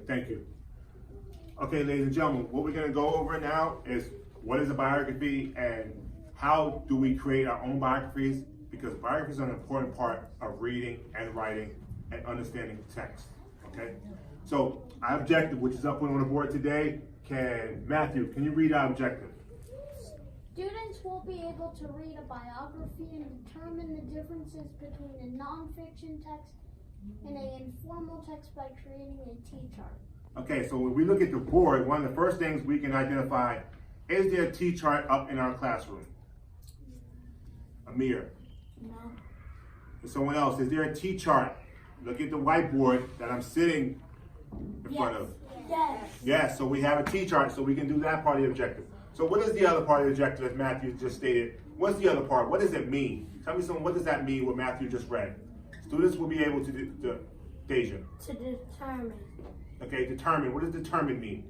thank you. Okay, ladies and gentlemen, what we're gonna go over now is what is a biography and how do we create our own biographies, because biographies are an important part of reading and writing and understanding text, okay? So our objective, which is up on the board today, Matthew, can you read our objective? Students will be able to read a biography and determine the differences between a nonfiction text and an informal text by creating a T-chart. Okay, so when we look at the board, one of the first things we can identify, is there a T-chart up in our classroom? Amir? No. Someone else, is there a T-chart? Look at the whiteboard that I'm sitting in front of. Yes. Yes, so we have a T-chart, so we can do that part of the objective. So what is the other part of the objective, as Matthew just stated? What's the other part? What does it mean? Tell me something, what does that mean, what Matthew just read? Students will be able to do, Deja. To determine. Okay, determine. What does determine mean?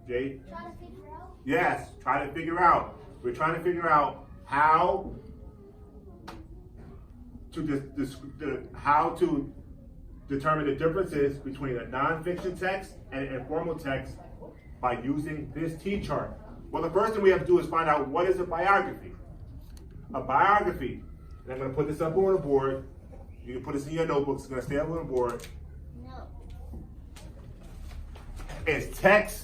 Jay? Try to figure out. Yes, try to figure out. We're trying to figure out how to determine the differences between a nonfiction text and an informal text by using this T-chart. Well, the first thing we have to do is find out what is a biography. A biography, and I'm going to put this up on the board. You can put this in your notebooks. It's going to stay up on the board. No. It's text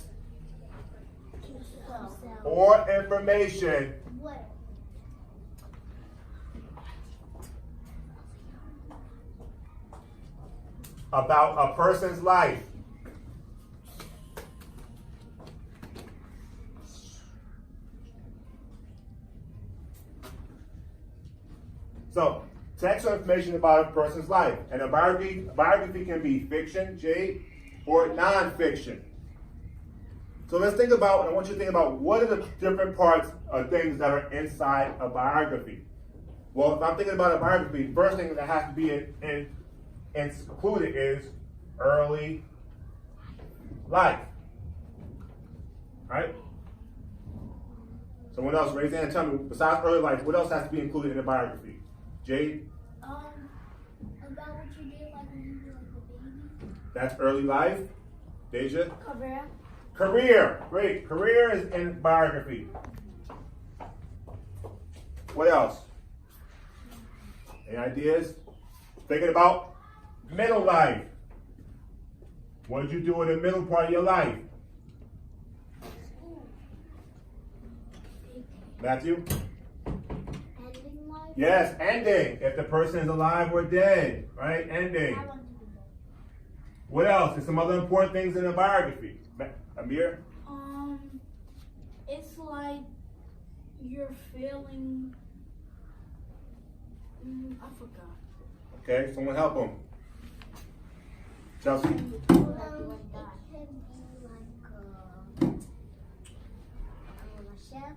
or information What? about a person's life. So, text or information about a person's life. And a biography can be fiction, Jade, or non-fiction. So let's think about, I want you to think about what are the different parts of things that are inside a biography. Well, if I'm thinking about a biography, the first thing that has to be included is early life. Right? Someone else raise their hand and tell me, besides early life, what else has to be included in a biography? Jade? About what you did like when you were like a baby. That's early life. Deja? Career. Career. Great. Career is in biography. What else? Any ideas? Thinking about middle life. What did you do in the middle part of your life? Matthew? Ending life. Yes, ending. If the person is alive or dead, right? Ending. I want to do that. What else? There's some other important things in a biography. Amir? It's like you're feeling. I forgot. Okay, someone help him. Chelsea? It can be like a chef.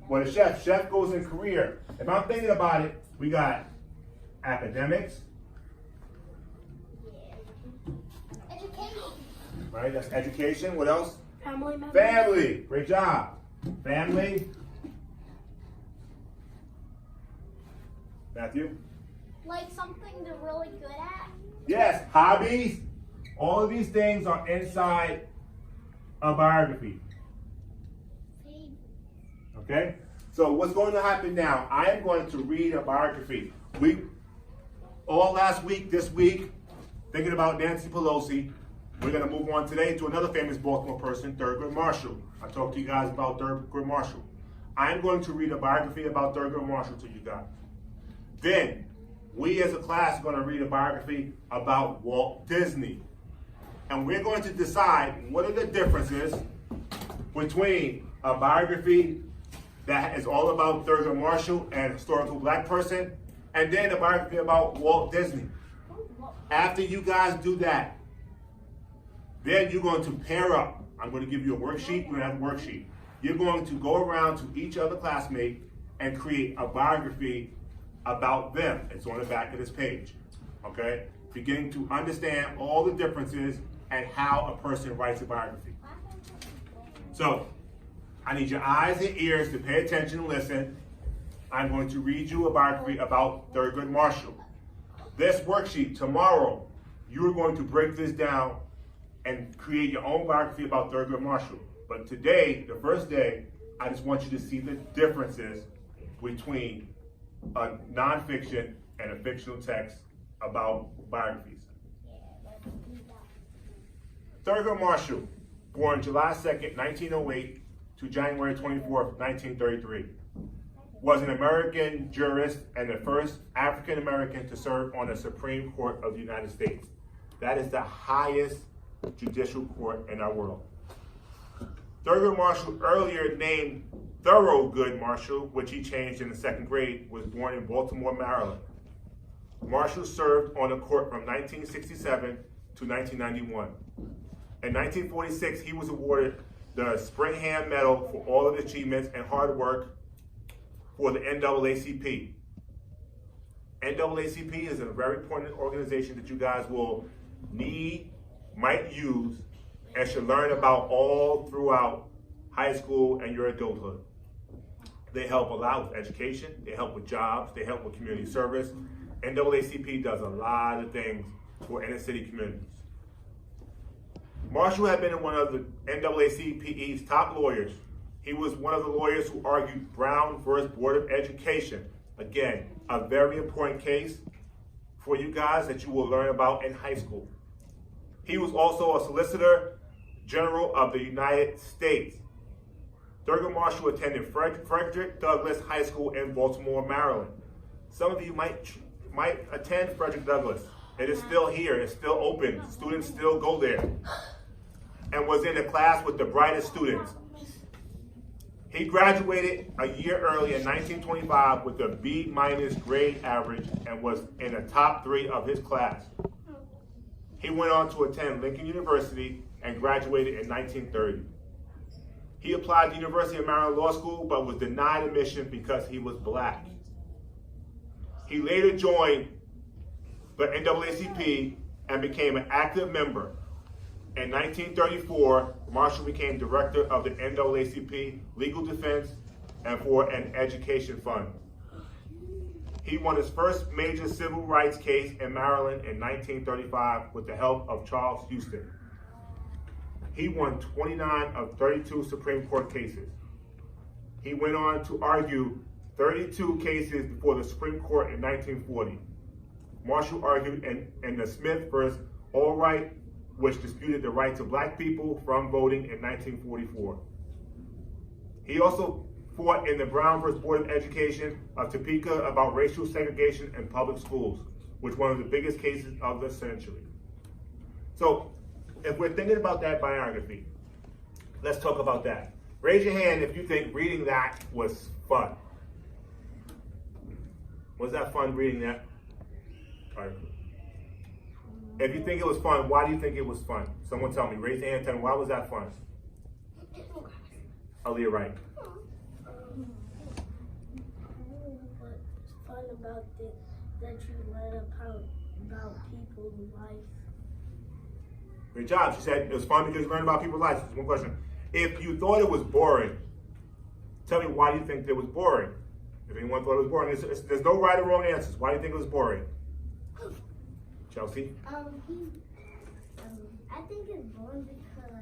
Well, the chef goes in career. If I'm thinking about it, we got academics, Education. right? That's education. What else? Family members. Family. Great job. Family. Matthew? Like something they're really good at. Yes, hobbies. All of these things are inside a biography. Okay? So what's going to happen now? I am going to read a biography. All last week, this week, thinking about Nancy Pelosi, we're going to move on today to another famous Baltimore person, Thurgood Marshall. I talked to you guys about Thurgood Marshall. I'm going to read a biography about Thurgood Marshall to you guys. Then, we as a class are going to read a biography about Walt Disney. And we're going to decide what are the differences between a biography that is all about Thurgood Marshall and a historical black person, and then a biography about Walt Disney. After you guys do that, then you're going to pair up. I'm going to give you a worksheet. You're going to have a worksheet. You're going to go around to each other classmate and create a biography about them. It's on the back of this page. Okay? Beginning to understand all the differences and how a person writes a biography. So, I need your eyes and ears to pay attention and listen. I'm going to read you a biography about Thurgood Marshall. This worksheet tomorrow, you are going to break this down and create your own biography about Thurgood Marshall. But today, the first day, I just want you to see the differences between a nonfiction and a fictional text about biographies. Thurgood Marshall, born July 2nd, 1908 to January 24th, 1933, was an American jurist and the first African American to serve on the Supreme Court of the United States. That is the highest judicial court in our world. Thurgood Marshall, earlier named Thoroughgood Marshall, which he changed in the second grade, was born in Baltimore, Maryland. Marshall served on the court from 1967 to 1991. In 1946, he was awarded the Springham Medal for all of his achievements and hard work for the NAACP. NAACP is a very important organization that you guys will need, might use, and should learn about all throughout high school and your adulthood. They help a lot with education, they help with jobs, they help with community service. NAACP does a lot of things for inner city communities. Marshall had been one of the NAACP's top lawyers. He was one of the lawyers who argued Brown versus Board of Education. Again, a very important case for you guys that you will learn about in high school. He was also a Solicitor General of the United States. Thurgood Marshall attended Frederick Douglass High School in Baltimore, Maryland. Some of you might attend Frederick Douglass. It is still here, it's still open. Students still go there. And was in a class with the brightest students. He graduated a year early in 1925 with a B- grade average and was in the top 3 of his class. He went on to attend Lincoln University and graduated in 1930. He applied to the University of Maryland Law School but was denied admission because he was black. He later joined the NAACP and became an active member. In 1934, Marshall became director of the NAACP Legal Defense and for an Education Fund. He won his first major civil rights case in Maryland in 1935 with the help of Charles Houston. He won 29 of 32 Supreme Court cases. He went on to argue 32 cases before the Supreme Court in 1940. Marshall argued in the Smith versus Allwright, which disputed the rights of black people from voting in 1944. He also fought in the Brown versus Board of Education of Topeka about racial segregation in public schools, which was one of the biggest cases of the century. So, if we're thinking about that biography, let's talk about that. Raise your hand if you think reading that was fun. Was that fun reading that article? If you think it was fun, why do you think it was fun? Someone tell me. Raise your hand and tell me, why was that fun? Aaliyah, right. What's fun about it that you learn about people's life. Great job. She said it was fun because you learned about people's lives. One question. If you thought it was boring, tell me why you think it was boring. If anyone thought it was boring, there's no right or wrong answers. Why do you think it was boring? Chelsea? I think it's boring because,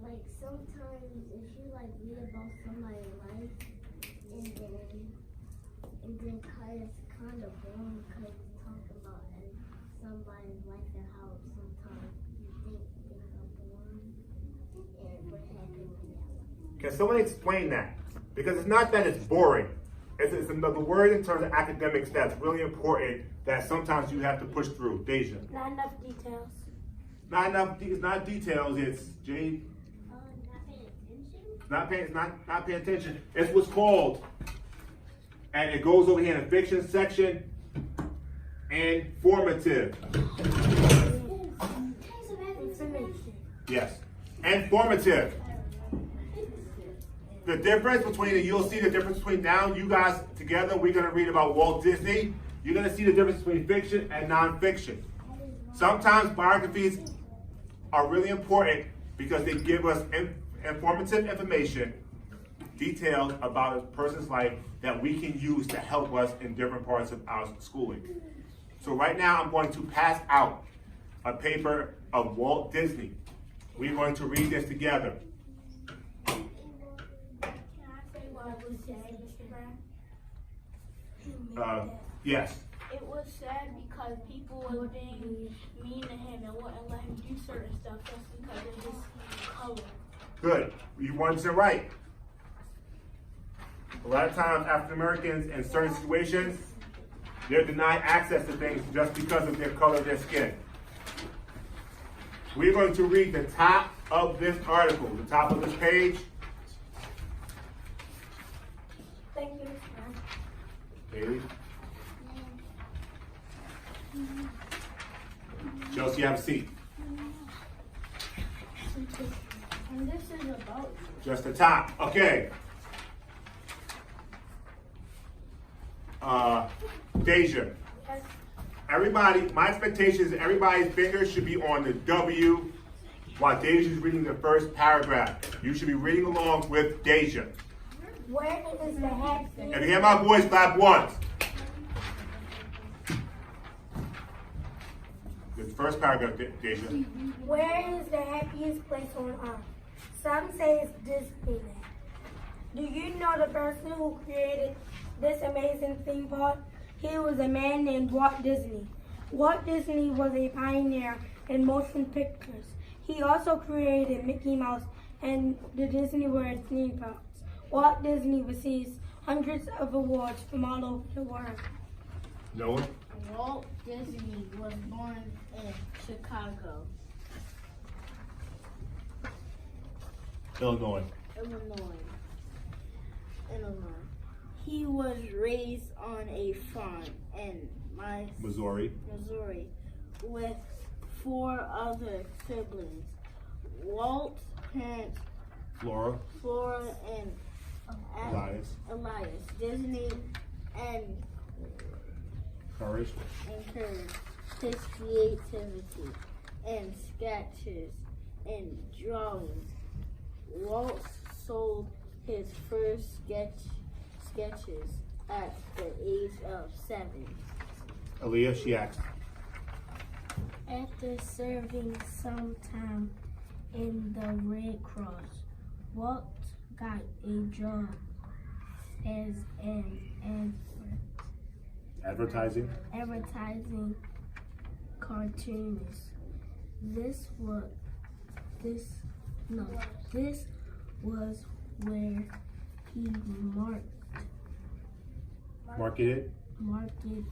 like sometimes if you like read about somebody's life and then kind of boring because you talk about somebody's life and how sometimes you think things are boring and what happened in their life. Can someone explain that? Because it's not that it's boring. It's another word in terms of academics that's really important that sometimes you have to push through. Deja. Not enough details. Not enough. It's not details. It's Jade. Not paying attention? Not paying attention. It's what's called, and it goes over here in the fiction section. Informative. Yes. Informative. The difference between, you'll see the difference between now, you guys together, we're going to read about Walt Disney. You're going to see the difference between fiction and nonfiction. Sometimes biographies are really important because they give us informative information, details about a person's life that we can use to help us in different parts of our schooling. So right now, I'm going to pass out a paper of Walt Disney. We're going to read this together. Can I say what was said, Mr. Brown? Yes. It was sad because people were being mean to him and wouldn't let him do certain stuff just because of his color. Good. You 100% right. A lot of times, African Americans in certain situations, they're denied access to things just because of their color of their skin. We're going to read the top of this article, the top of this page. Thank you, Mr. Brown. Haley. Chelsea, have a seat. And this is about Just the top. Okay. Deja. Everybody, my expectation is everybody's finger should be on the W while Deja's reading the first paragraph. You should be reading along with Deja. Where is the happy? If you hear my voice, clap once. The first paragraph, Deja. Where is the happiest place on earth? Some say it's Disneyland. Do you know the person who created this amazing theme park? He was a man named Walt Disney. Walt Disney was a pioneer in motion pictures. He also created Mickey Mouse and the Disney World theme parks. Walt Disney receives hundreds of awards from all over the world. Noah? Walt Disney was born in Chicago, Illinois. Illinois. He was raised on a farm in Missouri. Missouri with 4 other siblings. Walt's parents, Flora. Flora and Elias. Disney, and Courage. encouraged his creativity and sketches and drawings. Walt sold his first sketches at the age of 7. Aaliyah, she asked. After serving some time in the Red Cross, Walt got a job as an Advertising. advertising cartoonist. This was where he Marketed. marketed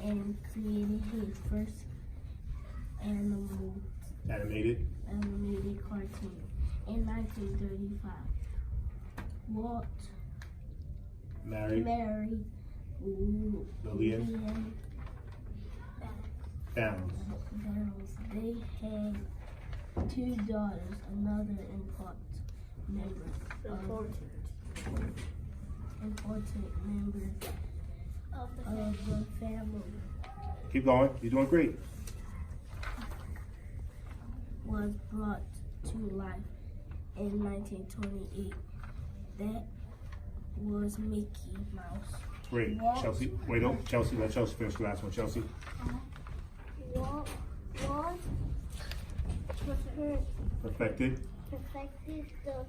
and created his first Animated. animated cartoon in 1935. Walt Married. married Lillian. Downs. Barrows. They had 2 daughters, another important member of the family Keep going. You're doing great. was brought to life in 1928. That was Mickey Mouse. Great. Chelsea. Wait, no. Chelsea. Let Chelsea finish the last one. Chelsea. Walt Perfected. perfected the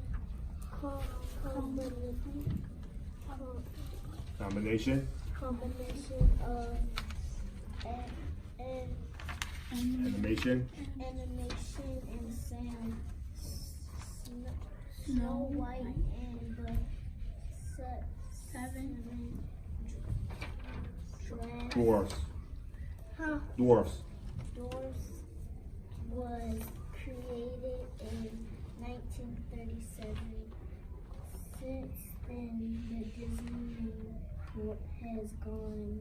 Combination. combination of Animation. animation and sound. Snow White and the Seven Dwarfs. Huh? Dwarfs. Dwarfs was created in 1937. Since then, the Disney has gone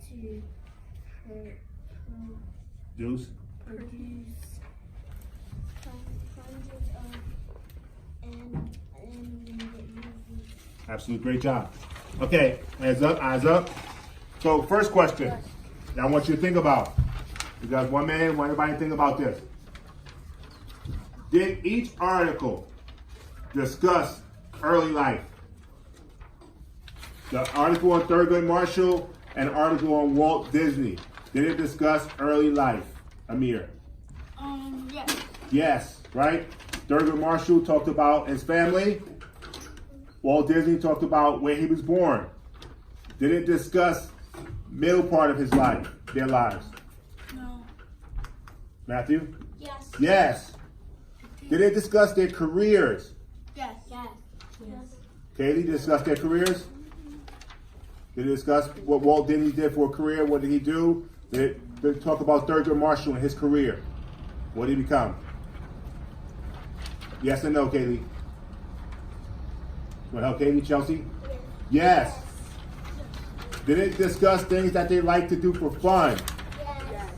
to Deuce. produce hundreds of animated movies. Absolute great job. Okay, eyes up, eyes up. So first question, that I want you to think about. You guys 1 minute, want everybody to think about this. Did each article discuss early life? The article on Thurgood Marshall an article on Walt Disney? Did it discuss early life? Amir. Yes. Yes, right? Thurgood Marshall talked about his family. Walt Disney talked about where he was born. Did it discuss middle part of his life, their lives? No. Matthew? Yes. Yes. Did it discuss their careers? Yes. Katie, discuss their careers? Did it discuss what Walt Disney did for a career? What did he do? Did it talk about Thurgood Marshall and his career? What did he become? Yes or no, Kaylee? You want to help Kaylee, Chelsea? Yes. Did it discuss things that they like to do for fun? Yes.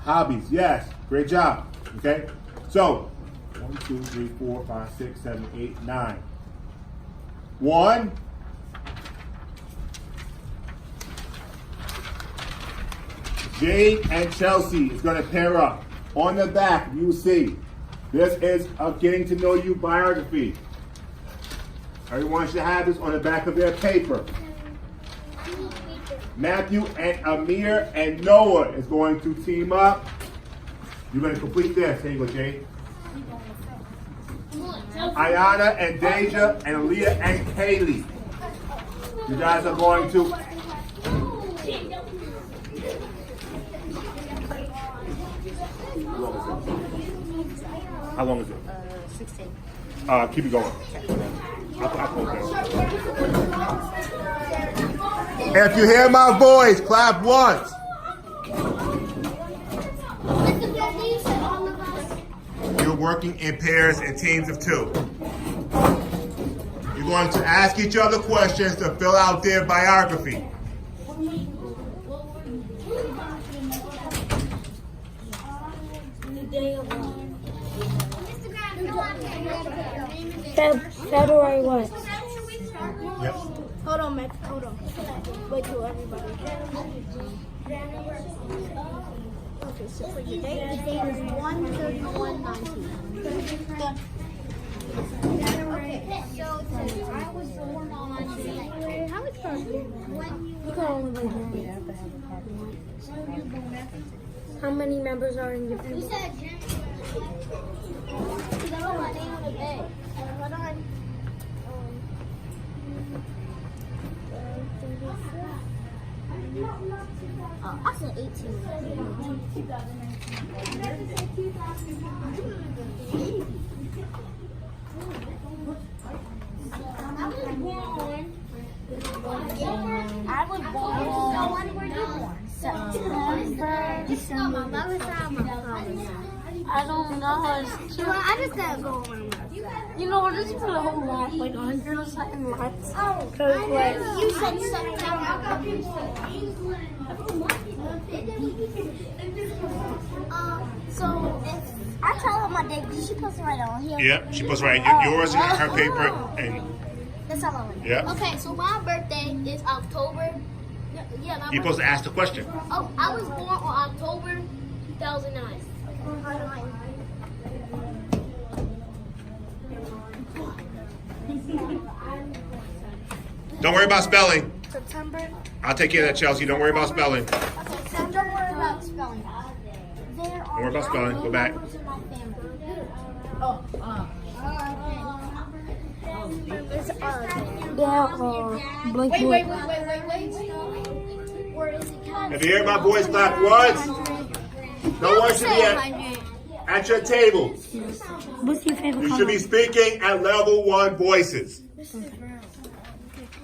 Hobbies, yes. Great job. Okay? So, 1, 2, 3, 4, 5, 6, 7, 8, 9. 1. Jade and Chelsea is going to pair up. On the back, you see, this is a getting to know you biography. Everyone should have this on the back of their paper. Matthew and Amir and Noah is going to team up. You're going to complete this. Here you go, Jade. Ayana and Deja and Aaliyah and Kaylee. You guys are going to... How long is it? 16. Keep it going. I'll close that. If you hear my voice, clap once. You're working in pairs and teams of 2. You're going to ask each other questions to fill out their biography. February what? Yep. Hold on, Matt. Hold on. Wait till everybody. Okay, so for your date, The date is 1/31/19. Okay, so I was born on how much time? How many members are in your You family? said January. Because I don't want to name the day. Hold on. I said 18. I was born on September, December. I don't know. It's too. I just gotta go on. You know, this is a whole lot, like 100 or something lots. You said September. So if I tell her my date, she puts it right on here. Yep, she puts right yours in her paper and That's all I want. yeah. Okay, so my birthday is October. Yeah, my You're supposed to ask the question. Oh, I was born on October 2009. Don't worry about spelling. September. I'll take care of that, Chelsea. Don't worry about spelling. Okay, so don't worry about spelling. There Don't worry about spelling. Go back. members in my family. Blank Wait. Where is it? If you hear my voice, clap once. No one should be at your table. What's your favorite You color? should be speaking at level 1 voices.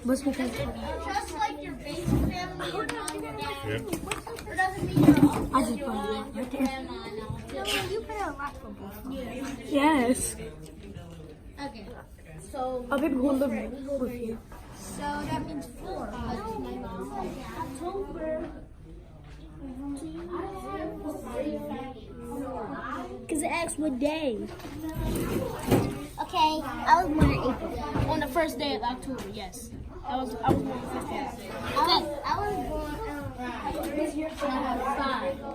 What's your favorite color? Just like your basic family, your mom and dad. Yeah. It doesn't mean your uncle, I just your put it aunt, your right there. grandma, no. You pay a lot for both. Yes. Okay. So, I'll be going to live with you. so that means 4. October. Because it asks what day. Okay, I was born in April. On the first day of October, yes. I was born on the first day. I was born this year, so I have 5.